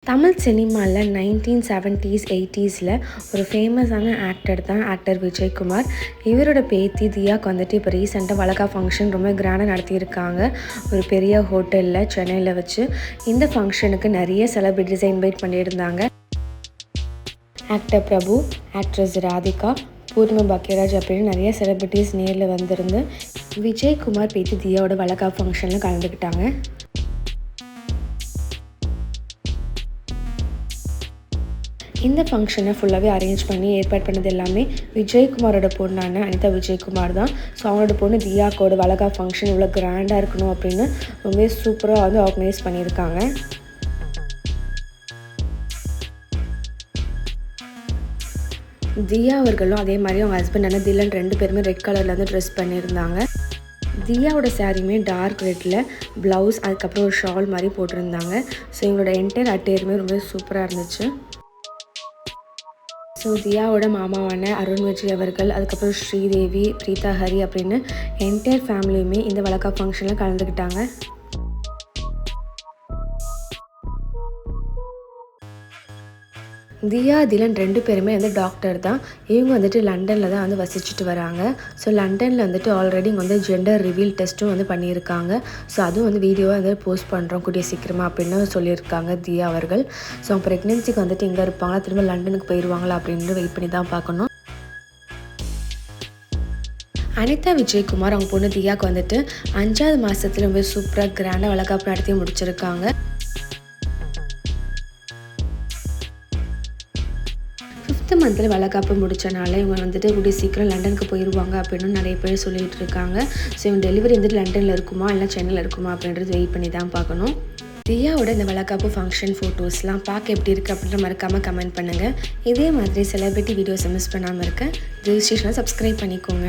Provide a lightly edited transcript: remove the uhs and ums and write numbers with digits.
தமிழ் சினிமாவில் 1970s 80ஸில் ஒரு ஃபேமஸான ஆக்டர் தான் ஆக்டர் விஜயகுமார். இவரோட பேத்தி தியாக்கு வந்துட்டு இப்போ ரீசெண்டாக வளகா ஃபங்க்ஷன் ரொம்ப கிராண்டாக நடத்தியிருக்காங்க ஒரு பெரிய ஹோட்டலில் சென்னையில் வச்சு. இந்த ஃபங்க்ஷனுக்கு நிறைய செலிபிரிட்டிஸை இன்வைட் பண்ணியிருந்தாங்க. ஆக்டர் பிரபு, ஆக்ட்ரஸ் ராதிகா, பூர்ணிமா பாக்கியராஜ் அப்படின்னு நிறைய செலிபிரிட்டிஸ் நேரில் வந்திருந்து விஜயகுமார் பேத்தி தியாவோட வளகா ஃபங்க்ஷனில் கலந்துக்கிட்டாங்க. இந்த ஃபங்க்ஷனை ஃபுல்லாகவே அரேஞ்ச் பண்ணி ஏற்பாடு பண்ணது எல்லாமே விஜயகுமாரோட பொண்ணான அனிதா விஜயகுமார் தான். ஸோ அவங்களோட பொண்ணு தியாக்கோட வளகா ஃபங்க்ஷன் இவ்வளோ கிராண்டாக இருக்கணும் அப்படின்னு ரொம்பவே சூப்பராக வந்து ஆர்கனைஸ் பண்ணியிருக்காங்க. தியா அவர்களும் அதே மாதிரி அவங்க ஹஸ்பண்டான திலன் 2 பேருமே ரெட் கலரில் வந்து ட்ரெஸ் பண்ணியிருந்தாங்க. தியாவோட சாரியுமே டார்க் ரெட்டில் ப்ளவுஸ், அதுக்கப்புறம் ஒரு ஷால் மாதிரி போட்டிருந்தாங்க. ஸோ இவங்களோட என்டையர் அட்டையருமே ரொம்ப சூப்பராக இருந்துச்சு. ஸோ தியாவோட மாமாவான அருண் விஜய் அவர்கள், அதுக்கப்புறம் ஸ்ரீதேவி, பிரீதா ஹரி அப்படின்னு என்டையர் ஃபேமிலியுமே இந்த வளகா ஃபங்க்ஷனில் கலந்துக்கிட்டாங்க. தியா, திலன் 2 பேருமே வந்து டாக்டர் தான். இவங்க வந்துட்டு லண்டனில் தான் வந்து வசிச்சுட்டு வராங்க. ஸோ லண்டனில் வந்துட்டு ஆல்ரெடி இங்கே வந்து ஜெண்டர் ரிவீல் டெஸ்ட்டும் வந்து பண்ணியிருக்காங்க. ஸோ அதுவும் வந்து வீடியோவாக வந்து போஸ்ட் பண்ணுறோம் கூடிய சீக்கிரமாக அப்படின்னு சொல்லியிருக்காங்க தியா அவர்கள். ஸோ அவங்க ப்ரெக்னென்சிக்கு வந்துட்டு எங்கே இருப்பாங்களா, திரும்ப லண்டனுக்கு போயிடுவாங்களா அப்படின்னு வெயிட் பண்ணி தான் பார்க்கணும். அனிதா விஜயகுமார் அவங்க பொண்ணு தியாவுக்கு வந்துட்டு 5வது மாதத்துல ரொம்ப சூப்பராக கிராண்டாக வளகாப்பு நடத்தி முடிச்சிருக்காங்க. 5th மந்தில் வளகாப்பு முடித்தனால இவங்க வந்துட்டு கூடிய சீக்கிரம் லண்டனுக்கு போயிடுவாங்க அப்படின்னு நிறைய பேர் சொல்லிகிட்டு இருக்காங்க. ஸோ இவங்க டெலிவரி வந்துட்டு லண்டனில் இருக்குமா இல்லை சென்னையில் இருக்குமா அப்படின்றது வெயிட் பண்ணி தான் பார்க்கணும். தியாவோட இந்த வளகாப்பு ஃபங்க்ஷன் ஃபோட்டோஸ்லாம் பார்க்க எப்படி இருக்குது அப்படின்ற மறக்காமல் கமெண்ட் பண்ணுங்கள். இதே மாதிரி செலிபிரிட்டி வீடியோஸை மிஸ் பண்ணாமல் இருக்க ரிஜிஸ்ட்ரேஷனை சப்ஸ்கிரைப் பண்ணிக்கோங்க.